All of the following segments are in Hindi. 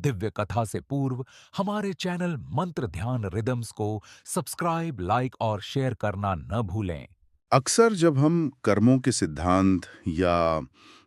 दिव्य कथा से पूर्व हमारे चैनल मंत्र ध्यान रिदम्स को सब्सक्राइब, लाइक और शेयर करना न भूलें। अक्सर जब हम कर्मों के सिद्धांत या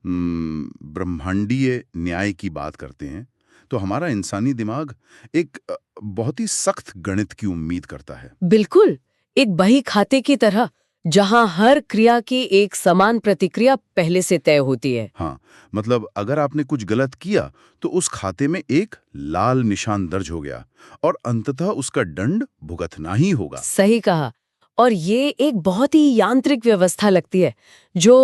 ब्रह्मांडीय न्याय की बात करते हैं, तो हमारा इंसानी दिमाग एक बहुत ही सख्त गणित की उम्मीद करता है। बिल्कुल, एक बही खाते की तरह जहां हर क्रिया की एक समान प्रतिक्रिया पहले से तय होती है। हाँ, मतलब अगर आपने कुछ गलत किया, तो उस खाते में एक लाल निशान दर्ज हो गया और अंततः उसका दंड भुगतना ही होगा। सही कहा। और ये एक बहुत ही यांत्रिक व्यवस्था लगती है जो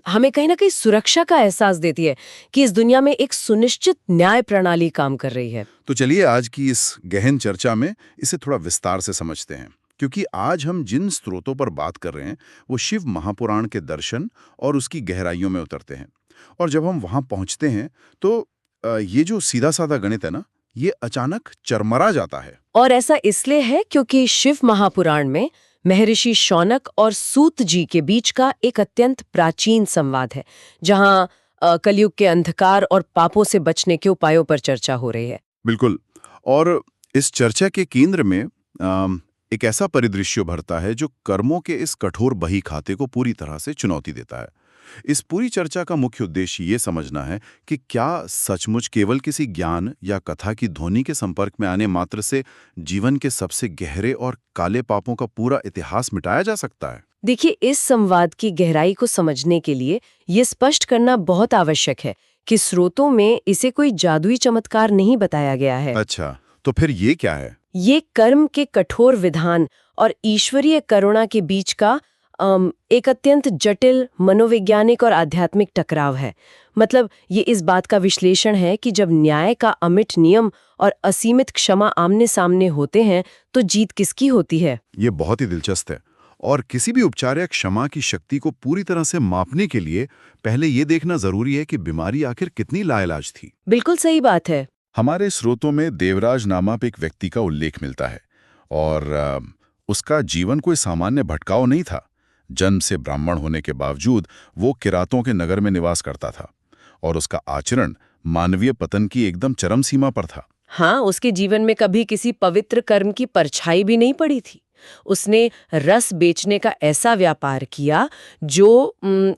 हमें कहीं ना कहीं सुरक्षा का एहसास देती है कि इस दुनिया में एक सुनिश्चित न्याय प्रणाली काम कर रही है। तो चलिए आज की इस गहन चर्चा में इसे थोड़ा विस्तार से समझते हैं, क्योंकि आज हम जिन स्रोतों पर बात कर रहे हैं वो शिव महापुराण के दर्शन और उसकी गहराइयों में उतरते हैं। और जब हम वहां पहुंचते हैं तो ये जो सीधा साधा गणित है ना, ये अचानक चरमरा जाता है। और ऐसा इसलिए है क्योंकि शिव महापुराण में महर्षि शौनक और सूत जी के बीच का एक अत्यंत प्राचीन संवाद है, जहां कलयुग के अंधकार और पापों से बचने के उपायों पर चर्चा हो रही है। बिल्कुल। और इस चर्चा के केंद्र में एक ऐसा परिदृश्य उभरता है जो कर्मों के इस कठोर बही खाते को पूरी तरह से चुनौती देता है। इस पूरी चर्चा का मुख्य उद्देश्य ये समझना है कि क्या सचमुच केवल किसी ज्ञान या कथा की ध्वनि के संपर्क में आने मात्र से जीवन के सबसे गहरे और काले पापों का पूरा इतिहास मिटाया जा सकता है। देखिए, इस संवाद की गहराई को समझने के लिए ये स्पष्ट करना बहुत आवश्यक है कि स्रोतों में इसे कोई जादुई चमत्कार नहीं बताया गया है। अच्छा, तो फिर ये क्या है? ये कर्म के कठोर विधान और ईश्वरीय करुणा के बीच का एक अत्यंत जटिल मनोवैज्ञानिक और आध्यात्मिक टकराव है। मतलब ये इस बात का विश्लेषण है कि जब न्याय का अमिट नियम और असीमित क्षमा आमने सामने होते हैं तो जीत किसकी होती है। ये बहुत ही दिलचस्प है। और किसी भी उपचार या क्षमा की शक्ति को पूरी तरह से मापने के लिए पहले ये देखना जरूरी है कि बीमारी आखिर कितनी लाइलाज थी। बिल्कुल सही बात है। हमारे स्रोतों में देवराज नामक एक व्यक्ति का उल्लेख मिलता है और उसका जीवन कोई सामान्य भटकाव नहीं था। जन्म से ब्राह्मण होने के बावजूद वो किरातों के नगर में निवास करता था और उसका आचरण मानवीय पतन की एकदम चरम सीमा पर था। हाँ, उसके जीवन में कभी किसी पवित्र कर्म की परछाई भी नहीं पड़ी थी। उसने रस बेचने का ऐसा व्यापार किया जो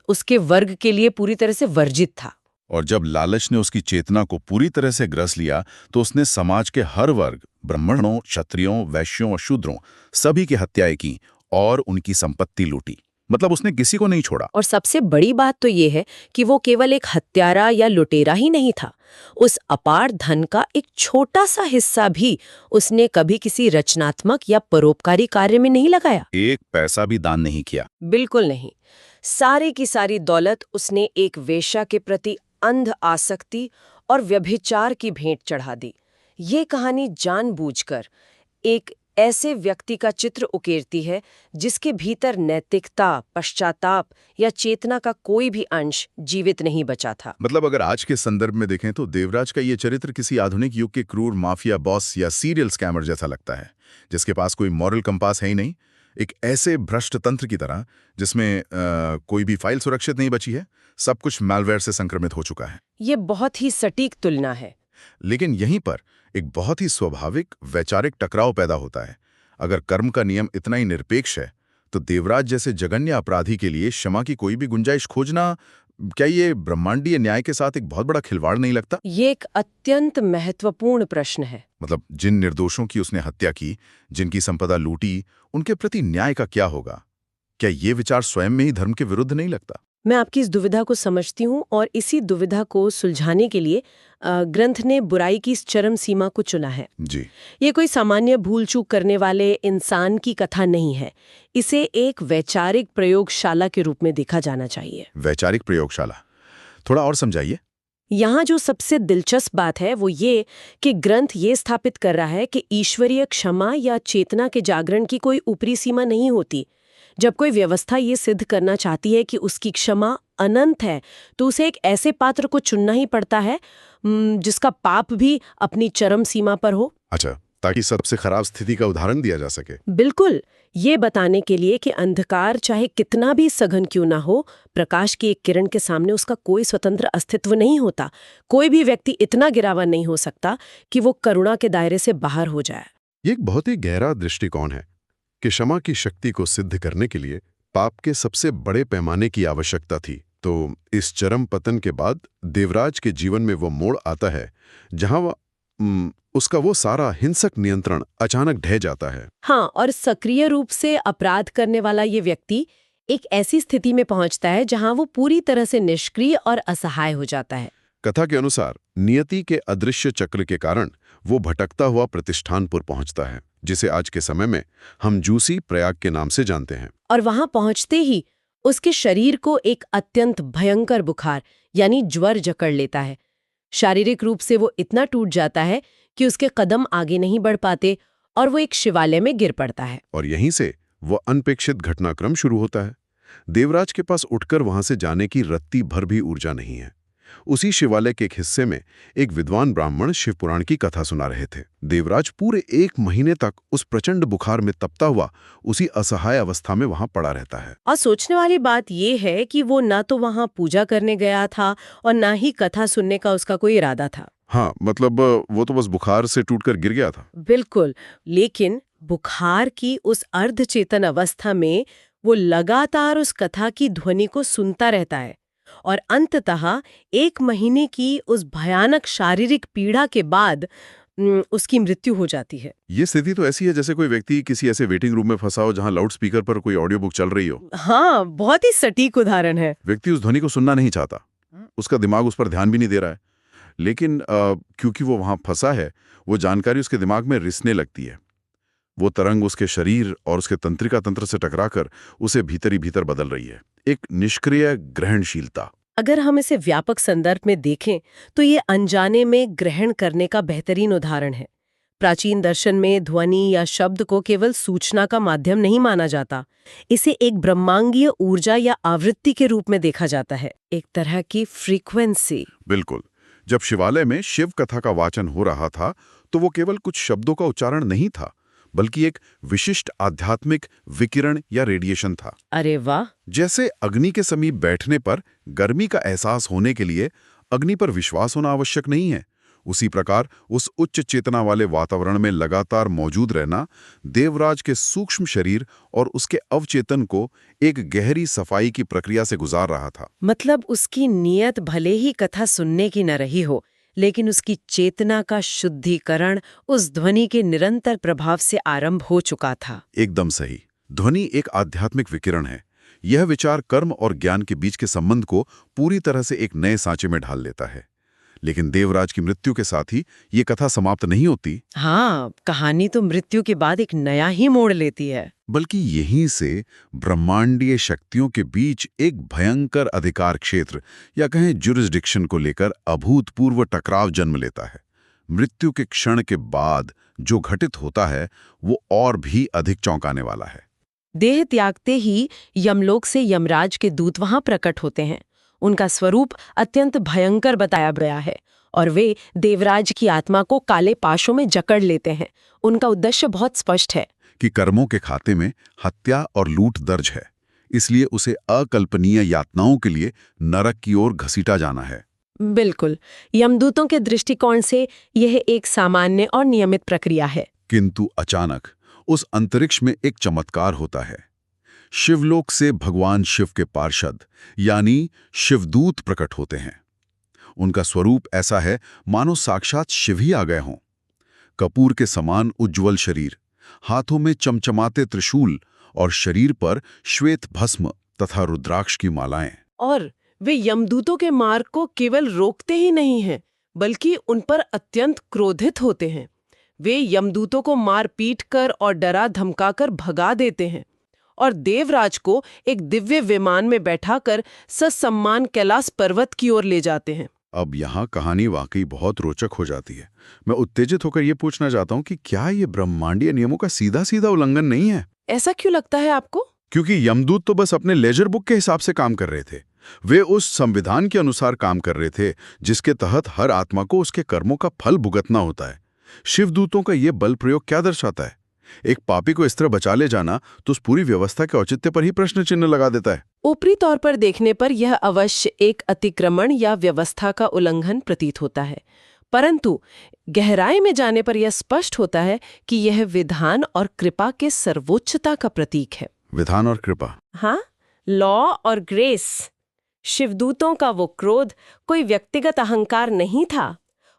उसके वर्ग के लिए पूरी तरह से वर्जित था। और जब लालच ने उसकी चेतना को पूरी तरह से ग्रस लिया तो उसने समाज के हर वर्ग, ब्राह्मणों, क्षत्रियों, वैश्यों और शूद्रों, सभी की हत्याएं की और उनकी संपत्ति लूटी। मतलब उसने किसी को नहीं छोड़ा। और सबसे बड़ी बात तो ये है कि वो केवल एक हत्यारा या लुटेरा ही नहीं था। उस अपार धन का एक छोटा सा हिस्सा भी उसने कभी किसी रचनात्मक या परोपकारी कार्य में नहीं लगाया। एक पैसा भी दान नहीं किया। बिल्कुल नहीं। सारी की सारी दौलत उसने एक वेश्या के प्रति अंध आसक्ति और व्यभिचार की भेंट चढ़ा दी। ये कहानी जानबूझकर एक ऐसे व्यक्ति का चित्र उकेरती है जिसके भीतर नैतिकता, पश्चाताप या चेतना का कोई भी अंश जीवित नहीं बचा था। मतलब अगर आज के संदर्भ में देखें तो देवराज का ये चरित्र किसी आधुनिक युग के क्रूर माफिया बॉस या सीरियल स्कैमर जैसा लगता है, जिसके पास कोई मॉरल कंपास है ही नहीं। एक ऐसे भ्रष्ट तंत्र की तरह जिसमें कोई भी फाइल सुरक्षित नहीं बची है, सब कुछ मैलवेयर से संक्रमित हो चुका है। ये बहुत ही सटीक तुलना है। लेकिन यहीं पर एक बहुत ही स्वाभाविक वैचारिक टकराव पैदा होता है। अगर कर्म का नियम इतना ही निरपेक्ष है तो देवराज जैसे जघन्य अपराधी के लिए क्षमा की कोई भी गुंजाइश खोजना, क्या ये ब्रह्मांडीय न्याय के साथ एक बहुत बड़ा खिलवाड़ नहीं लगता? ये एक अत्यंत महत्वपूर्ण प्रश्न है। मतलब जिन निर्दोषों की उसने हत्या की, जिनकी संपदा लूटी, उनके प्रति न्याय का क्या होगा? क्या ये विचार स्वयं में ही धर्म के विरुद्ध नहीं लगता? मैं आपकी इस दुविधा को समझती हूँ और इसी दुविधा को सुलझाने के लिए ग्रंथ ने बुराई की इस चरम सीमा को चुना है। जी। ये कोई सामान्य भूल चूक करने वाले इंसान की कथा नहीं है। इसे एक वैचारिक प्रयोगशाला के रूप में देखा जाना चाहिए। वैचारिक प्रयोगशाला, थोड़ा और समझाइए। यहाँ जो सबसे दिलचस्प बात है वो ये कि ग्रंथ ये स्थापित कर रहा है कि ईश्वरीय क्षमा या चेतना के जागरण की कोई ऊपरी सीमा नहीं होती। जब कोई व्यवस्था ये सिद्ध करना चाहती है कि उसकी क्षमा अनंत है तो उसे एक ऐसे पात्र को चुनना ही पड़ता है जिसका पाप भी अपनी चरम सीमा पर हो। अच्छा, ताकि सबसे खराब स्थिति का उदाहरण दिया जा सके। बिल्कुल, ये बताने के लिए कि अंधकार चाहे कितना भी सघन क्यों ना हो, प्रकाश की एक किरण के सामने उसका कोई स्वतंत्र अस्तित्व नहीं होता। कोई भी व्यक्ति इतना गिरावा नहीं हो सकता कि वो करुणा के दायरे से बाहर हो जाए। ये एक बहुत ही गहरा दृष्टिकोण है कि क्षमा की शक्ति को सिद्ध करने के लिए पाप के सबसे बड़े पैमाने की आवश्यकता थी। तो इस चरम पतन के बाद देवराज के जीवन में वो मोड़ आता है जहां उसका वो सारा हिंसक नियंत्रण अचानक ढह जाता है। हाँ, और सक्रिय रूप से अपराध करने वाला ये व्यक्ति एक ऐसी स्थिति में पहुंचता है जहां वो पूरी तरह से निष्क्रिय और असहाय हो जाता है। कथा के अनुसार नियति के अदृश्य चक्र के कारण वो भटकता हुआ प्रतिष्ठानपुर पहुंचता है, जिसे आज के समय में हम जूसी प्रयाग के नाम से जानते हैं। और वहां पहुंचते ही उसके शरीर को एक अत्यंत भयंकर बुखार यानी ज्वर जकड़ लेता है। शारीरिक रूप से वो इतना टूट जाता है कि उसके कदम आगे नहीं बढ़ पाते और वो एक शिवालय में गिर पड़ता है। और यहीं से वो अनपेक्षित घटनाक्रम शुरू होता है। देवराज के पास उठकर वहां से जाने की रत्ती भर भी ऊर्जा नहीं है। उसी शिवालय के एक हिस्से में एक विद्वान ब्राह्मण शिवपुराण की कथा सुना रहे थे। देवराज पूरे 1 महीने तक उस प्रचंड बुखार में तपता हुआ उसी असहाय अवस्था में वहां पड़ा रहता है। और सोचने वाली बात ये है कि वो ना तो वहां पूजा करने गया था और ना ही कथा सुनने का उसका कोई इरादा था। हाँ, मतलब वो तो बस बुखार से टूटकर गिर गया था। बिल्कुल, लेकिन बुखार की उस अर्धचेतन अवस्था में वो लगातार उस कथा की ध्वनि को सुनता रहता है और अंततः 1 महीने की उस भयानक शारीरिक पीड़ा के बाद उसकी मृत्यु हो जाती है। ये स्थिति तो ऐसी है जैसे कोई व्यक्ति किसी ऐसे वेटिंग रूम में फंसा हो जहां लाउड स्पीकर पर कोई ऑडियो बुक चल रही हो। हाँ, बहुत ही सटीक उदाहरण है। व्यक्ति उस ध्वनि को सुनना नहीं चाहता, उसका दिमाग उस पर ध्यान भी नहीं दे रहा है, लेकिन क्योंकि वो वहां फंसा है, वो जानकारी उसके दिमाग में रिसने लगती है। वो तरंग उसके शरीर और उसके तंत्रिका तंत्र से टकराकर उसे भीतर ही भीतर बदल रही है। एक निष्क्रिय ग्रहणशीलता। अगर हम इसे व्यापक संदर्भ में देखें तो ये अनजाने में ग्रहण करने का बेहतरीन उदाहरण है। प्राचीन दर्शन में ध्वनि या शब्द को केवल सूचना का माध्यम नहीं माना जाता, इसे एक ब्रह्मांगीय ऊर्जा या आवृत्ति के रूप में देखा जाता है, एक तरह की फ्रीक्वेंसी। बिल्कुल। जब शिवालय में शिव कथा का वाचन हो रहा था तो वो केवल कुछ शब्दों का उच्चारण नहीं था, बल्कि एक विशिष्ट आध्यात्मिक विकिरण या रेडिएशन था। अरे वाह! जैसे अग्नि के समीप बैठने पर गर्मी का एहसास होने के लिए अग्नि पर विश्वास होना आवश्यक नहीं है, उसी प्रकार उस उच्च चेतना वाले वातावरण में लगातार मौजूद रहना देवराज के सूक्ष्म शरीर और उसके अवचेतन को एक गहरी सफाई की प्रक्रिया से गुजार रहा था। मतलब उसकी नीयत भले ही कथा सुनने की न रही हो, लेकिन उसकी चेतना का शुद्धिकरण उस ध्वनि के निरंतर प्रभाव से आरंभ हो चुका था। एकदम सही। ध्वनि एक आध्यात्मिक विकिरण है। यह विचार कर्म और ज्ञान के बीच के संबंध को पूरी तरह से एक नए सांचे में ढाल लेता है। लेकिन देवराज की मृत्यु के साथ ही ये कथा समाप्त नहीं होती। हाँ, कहानी तो मृत्यु के बाद एक नया ही मोड़ लेती है। बल्कि यहीं से ब्रह्मांडीय शक्तियों के बीच एक भयंकर अधिकार क्षेत्र या कहें जुरिस्डिक्शन को लेकर अभूतपूर्व टकराव जन्म लेता है। मृत्यु के क्षण के बाद जो घटित होता है वो और भी अधिक चौंकाने वाला है। देह त्यागते ही यमलोक से यमराज के दूत वहां प्रकट होते हैं। उनका स्वरूप अत्यंत भयंकर बताया गया है और वे देवराज की आत्मा को काले पाशों में जकड़ लेते हैं। उनका उद्देश्य बहुत स्पष्ट है कि कर्मों के खाते में हत्या और लूट दर्ज है, इसलिए उसे अकल्पनीय यातनाओं के लिए नरक की ओर घसीटा जाना है। बिल्कुल, यमदूतों के दृष्टिकोण से यह एक सामान्य और नियमित प्रक्रिया है। किंतु अचानक उस अंतरिक्ष में एक चमत्कार होता है। शिवलोक से भगवान शिव के पार्षद यानी शिवदूत प्रकट होते हैं। उनका स्वरूप ऐसा है मानो साक्षात शिव ही आ गए हों। कपूर के समान उज्ज्वल शरीर, हाथों में चमचमाते त्रिशूल और शरीर पर श्वेत भस्म तथा रुद्राक्ष की मालाएं। और वे यमदूतों के मार्ग को केवल रोकते ही नहीं हैं, बल्कि उन पर अत्यंत क्रोधित होते हैं। वे यमदूतों को मार पीट कर और डरा धमकाकर भगा देते हैं और देवराज को एक दिव्य विमान में बैठाकर ससम्मान कैलाश पर्वत की ओर ले जाते हैं। अब यहाँ कहानी वाकई बहुत रोचक हो जाती है। मैं उत्तेजित होकर ये पूछना चाहता हूँ कि क्या ये ब्रह्मांडीय नियमों का सीधा सीधा उल्लंघन नहीं है? ऐसा क्यों लगता है आपको? क्योंकि यमदूत तो बस अपने लेजर बुक के हिसाब से काम कर रहे थे। वे उस संविधान के अनुसार काम कर रहे थे जिसके तहत हर आत्मा को उसके कर्मों का फल भुगतना होता है। शिवदूतों का ये बल प्रयोग क्या दर्शाता है? एक पापी को इस तरह बचा ले जाना तो उस पूरी व्यवस्था के औचित्य पर ही प्रश्न चिन्ह लगा देता है। ऊपरी तौर पर देखने पर यह अवश्य एक अतिक्रमण या व्यवस्था का उल्लंघन प्रतीत होता है, परंतु गहराई में जाने पर यह स्पष्ट होता है कि यह विधान और कृपा के सर्वोच्चता का प्रतीक है। विधान और कृपा। हाँ, लॉ और ग्रेस। शिवदूतों का वो क्रोध कोई व्यक्तिगत अहंकार नहीं था,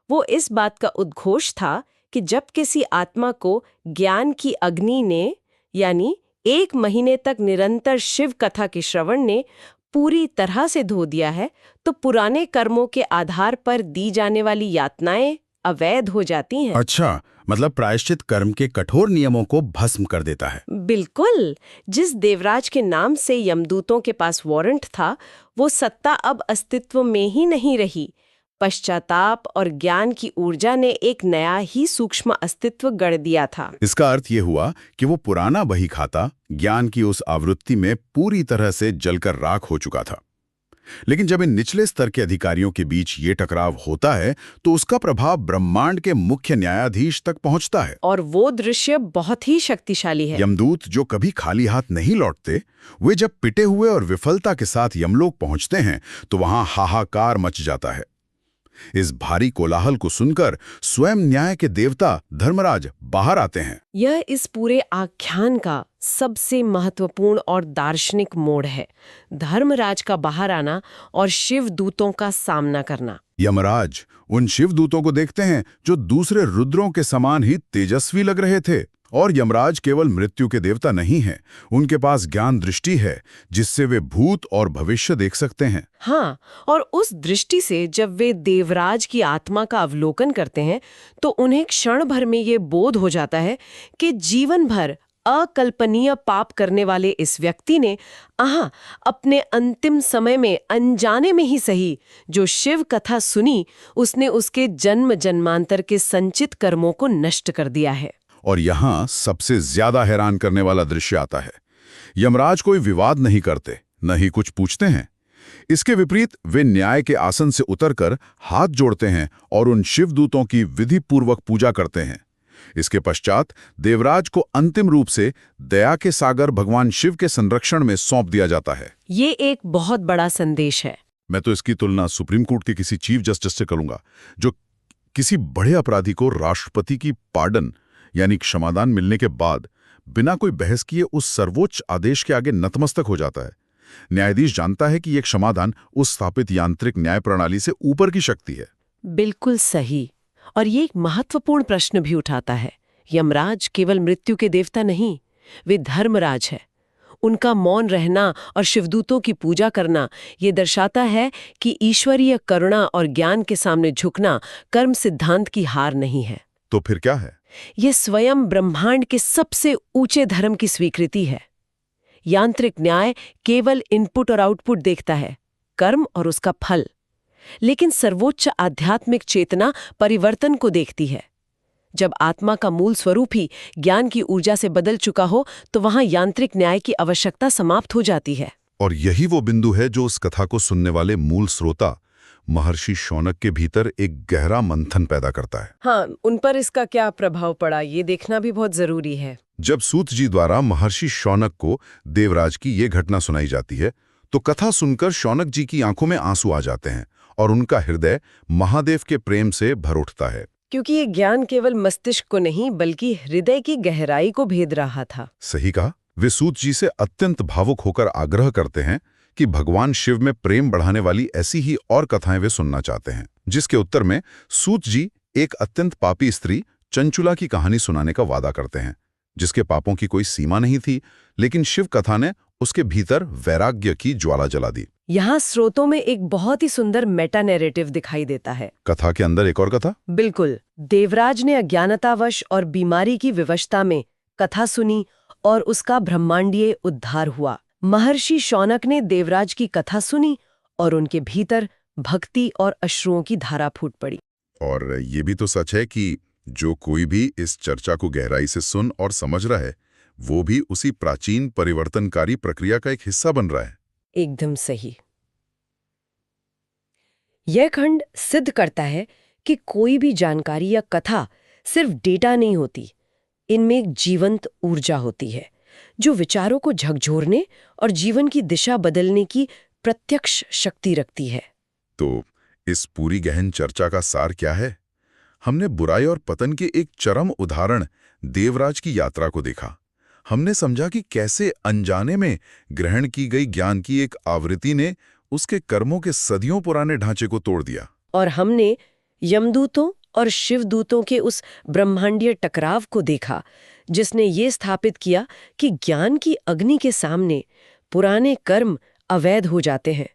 वो इस बात का उद्घोष था कि जब किसी आत्मा को ज्ञान की अग्नि ने, यानी 1 महीने तक निरंतर शिव कथा के श्रवण ने पूरी तरह से धो दिया है, तो पुराने कर्मों के आधार पर दी जाने वाली यातनाएं अवैध हो जाती हैं। अच्छा, मतलब प्रायश्चित कर्म के कठोर नियमों को भस्म कर देता है। बिल्कुल। जिस देवराज के नाम से यमदूतों के पास वारंट था, वो सत्ता अब अस्तित्व में ही नहीं रही। पश्चाताप और ज्ञान की ऊर्जा ने एक नया ही सूक्ष्म अस्तित्व गढ़ दिया था। इसका अर्थ ये हुआ कि वो पुराना बही खाता ज्ञान की उस आवृत्ति में पूरी तरह से जलकर राख हो चुका था। लेकिन जब इन निचले स्तर के अधिकारियों के बीच ये टकराव होता है तो उसका प्रभाव ब्रह्मांड के मुख्य न्यायाधीश तक पहुंचता है। और वो दृश्य बहुत ही शक्तिशाली है। यमदूत जो कभी खाली हाथ नहीं लौटते, वे जब पिटे हुए और विफलता के साथ यमलोक पहुंचते हैं तो वहां हाहाकार मच जाता है। इस भारी कोलाहल को सुनकर स्वयं न्याय के देवता धर्मराज बाहर आते हैं। यह इस पूरे आख्यान का सबसे महत्वपूर्ण और दार्शनिक मोड़ है, धर्मराज का बाहर आना और शिव दूतों का सामना करना। यमराज उन शिव दूतों को देखते हैं जो दूसरे रुद्रों के समान ही तेजस्वी लग रहे थे। और यमराज केवल मृत्यु के देवता नहीं हैं, उनके पास ज्ञान दृष्टि है जिससे वे भूत और भविष्य देख सकते हैं। हाँ, और उस दृष्टि से जब वे देवराज की आत्मा का अवलोकन करते हैं तो उन्हें क्षण भर में ये बोध हो जाता है कि जीवन भर अकल्पनीय पाप करने वाले इस व्यक्ति ने अपने अंतिम समय में अनजाने में ही सही जो शिव कथा सुनी, उसने उसके जन्म जन्मांतर के संचित कर्मों को नष्ट कर दिया है। और यहाँ सबसे ज्यादा हैरान करने वाला दृश्य आता है। यमराज कोई विवाद नहीं करते, न ही कुछ पूछते हैं। इसके विपरीत वे न्याय के आसन से उतरकर हाथ जोड़ते हैं और उन शिवदूतों की विधि पूर्वक पूजा करते हैं। इसके पश्चात देवराज को अंतिम रूप से दया के सागर भगवान शिव के संरक्षण में सौंप दिया जाता है। ये एक बहुत बड़ा संदेश है। मैं तो इसकी तुलना सुप्रीम कोर्ट के किसी चीफ जस्टिस से करूंगा, जो किसी बड़े अपराधी को राष्ट्रपति की पार्डन यानी क्षमादान मिलने के बाद बिना कोई बहस किए उस सर्वोच्च आदेश के आगे नतमस्तक हो जाता है। न्यायाधीश जानता है कि यह क्षमादान उस स्थापित यांत्रिक न्याय प्रणाली से ऊपर की शक्ति है। बिल्कुल सही। और ये एक महत्वपूर्ण प्रश्न भी उठाता है। यमराज केवल मृत्यु के देवता नहीं, वे धर्मराज है। उनका मौन रहना और शिवदूतों की पूजा करना ये दर्शाता है कि ईश्वरीय करुणा और ज्ञान के सामने झुकना कर्म सिद्धांत की हार नहीं है। तो फिर क्या है? ये स्वयं ब्रह्मांड के सबसे ऊंचे धर्म की स्वीकृति है। यांत्रिक न्याय केवल इनपुट और आउटपुट देखता है, कर्म और उसका फल, लेकिन सर्वोच्च आध्यात्मिक चेतना परिवर्तन को देखती है। जब आत्मा का मूल स्वरूप ही ज्ञान की ऊर्जा से बदल चुका हो तो वहां यांत्रिक न्याय की आवश्यकता समाप्त हो जाती है। और यही वो बिंदु है जो उस कथा को सुनने वाले मूल श्रोता महर्षि शौनक के भीतर एक गहरा मंथन पैदा करता है। हाँ, उन पर इसका क्या प्रभाव पड़ा ये देखना भी बहुत जरूरी है। जब सूत जी द्वारा महर्षि शौनक को देवराज की ये घटना सुनाई जाती है तो कथा सुनकर शौनक जी की आंखों में आंसू आ जाते हैं और उनका हृदय महादेव के प्रेम से भर उठता है। क्योंकि ये ज्ञान केवल मस्तिष्क को नहीं बल्कि हृदय की गहराई को भेद रहा था। सही कहा। वे सूत जी से अत्यंत भावुक होकर आग्रह करते हैं कि भगवान शिव में प्रेम बढ़ाने वाली ऐसी ही और कथाएं वे सुनना चाहते हैं। जिसके उत्तर में सूत जी एक अत्यंत पापी स्त्री चंचुला की कहानी सुनाने का वादा करते हैं, जिसके पापों की कोई सीमा नहीं थी, लेकिन शिव कथा ने उसके भीतर वैराग्य की ज्वाला जला दी। यहाँ स्रोतों में एक बहुत ही सुंदर मेटा नैरेटिव दिखाई देता है। कथा के अंदर एक और कथा। बिल्कुल। देवराज ने अज्ञानतावश और बीमारी की विवशता में कथा सुनी और उसका ब्रह्मांडीय उद्धार हुआ। महर्षि शौनक ने देवराज की कथा सुनी और उनके भीतर भक्ति और अश्रुओं की धारा फूट पड़ी। और ये भी तो सच है कि जो कोई भी इस चर्चा को गहराई से सुन और समझ रहा है वो भी उसी प्राचीन परिवर्तनकारी प्रक्रिया का एक हिस्सा बन रहा है। एकदम सही। यह खंड सिद्ध करता है कि कोई भी जानकारी या कथा सिर्फ डेटा नहीं होती, इनमें एक जीवंत ऊर्जा होती है जो विचारों को झकझोरने और जीवन की दिशा बदलने की प्रत्यक्ष शक्ति रखती है। तो इस पूरी गहन चर्चा का सार क्या है? हमने बुराई और पतन के एक चरम उदाहरण देवराज की यात्रा को देखा। हमने समझा कि कैसे अनजाने में ग्रहण की गई ज्ञान की एक आवृत्ति ने उसके कर्मों के सदियों पुराने ढांचे को तोड़ दिया। और हमने यमदूतों और शिवदूतों के उस ब्रह्मांडीय टकराव को देखा जिसने ये स्थापित किया कि ज्ञान की अग्नि के सामने पुराने कर्म अवैध हो जाते हैं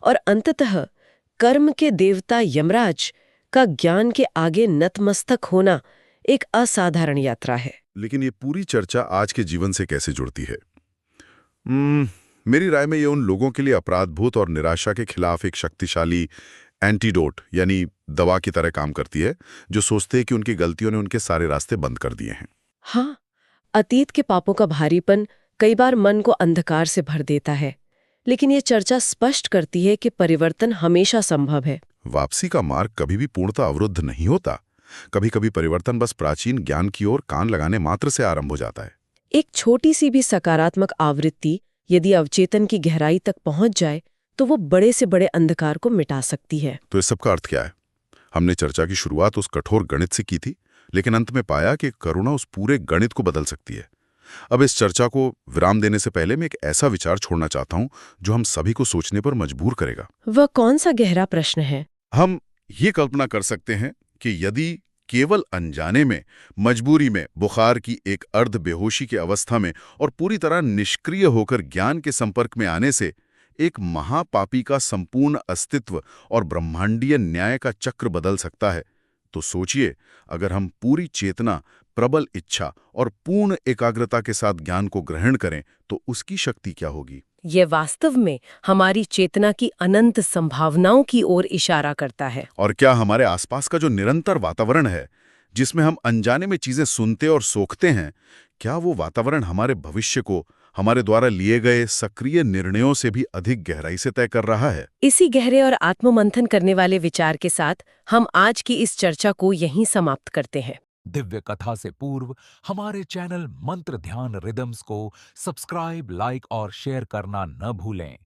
और अंततः कर्म के देवता यमराज का ज्ञान के आगे नतमस्तक होना एक असाधारण यात्रा है। लेकिन ये पूरी चर्चा आज के जीवन से कैसे जुड़ती है? मेरी राय में ये उन लोगों के लिए अपराधभूत और निराशा के खिलाफ एक शक्तिशाली एंटीडोट यानी दवा की तरह काम करती है, जो सोचते हैं कि उनकी गलतियों ने उनके सारे रास्ते बंद कर दिए हैं। हाँ, अतीत के पापों का भारीपन कई बार मन को अंधकार से भर देता है, लेकिन ये चर्चा स्पष्ट करती है कि परिवर्तन हमेशा संभव है। वापसी का मार्ग कभी भी पूर्णतः अवरुद्ध नहीं होता। कभी कभी परिवर्तन बस प्राचीन ज्ञान की ओर कान लगाने मात्र से आरंभ हो जाता है। एक छोटी सी भी सकारात्मक आवृत्ति यदि अवचेतन की गहराई तक पहुंच जाए तो वो बड़े से बड़े अंधकार को मिटा सकती है। तो इस सब का अर्थ क्या है? हमने चर्चा की शुरुआत उस कठोर गणित से की थी, लेकिन अंत में पाया कि करुणा उस पूरे गणित को बदल सकती है। अब इस चर्चा को विराम देने से पहले मैं एक ऐसा विचार छोड़ना चाहता हूं जो हम सभी को सोचने पर मजबूर करेगा। वह कौन सा गहरा प्रश्न है? हम ये कल्पना कर सकते हैं कि यदि केवल अनजाने में, मजबूरी में, बुखार की एक अर्ध बेहोशी की अवस्था में और पूरी तरह निष्क्रिय होकर ज्ञान के संपर्क में आने से एक महापापी का संपूर्ण अस्तित्व और ब्रह्मांडीय न्याय का चक्र बदल सकता है, तो सोचिए अगर हम पूरी चेतना, प्रबल इच्छा और पूर्ण एकाग्रता के साथ ज्ञान को ग्रहण करें तो उसकी शक्ति क्या होगी। ये वास्तव में हमारी चेतना की अनंत संभावनाओं की ओर इशारा करता है। और क्या हमारे आसपास का जो निरंतर वातावरण है, जिसमें हम अनजाने में चीजें सुनते और सोखते हैं, क्या वो वातावरण हमारे भविष्य को हमारे द्वारा लिए गए सक्रिय निर्णयों से भी अधिक गहराई से तय कर रहा है? इसी गहरे और आत्ममंथन करने वाले विचार के साथ हम आज की इस चर्चा को यहीं समाप्त करते हैं। दिव्य कथा से पूर्व हमारे चैनल मंत्र ध्यान रिदम्स को सब्सक्राइब, लाइक और शेयर करना न भूलें।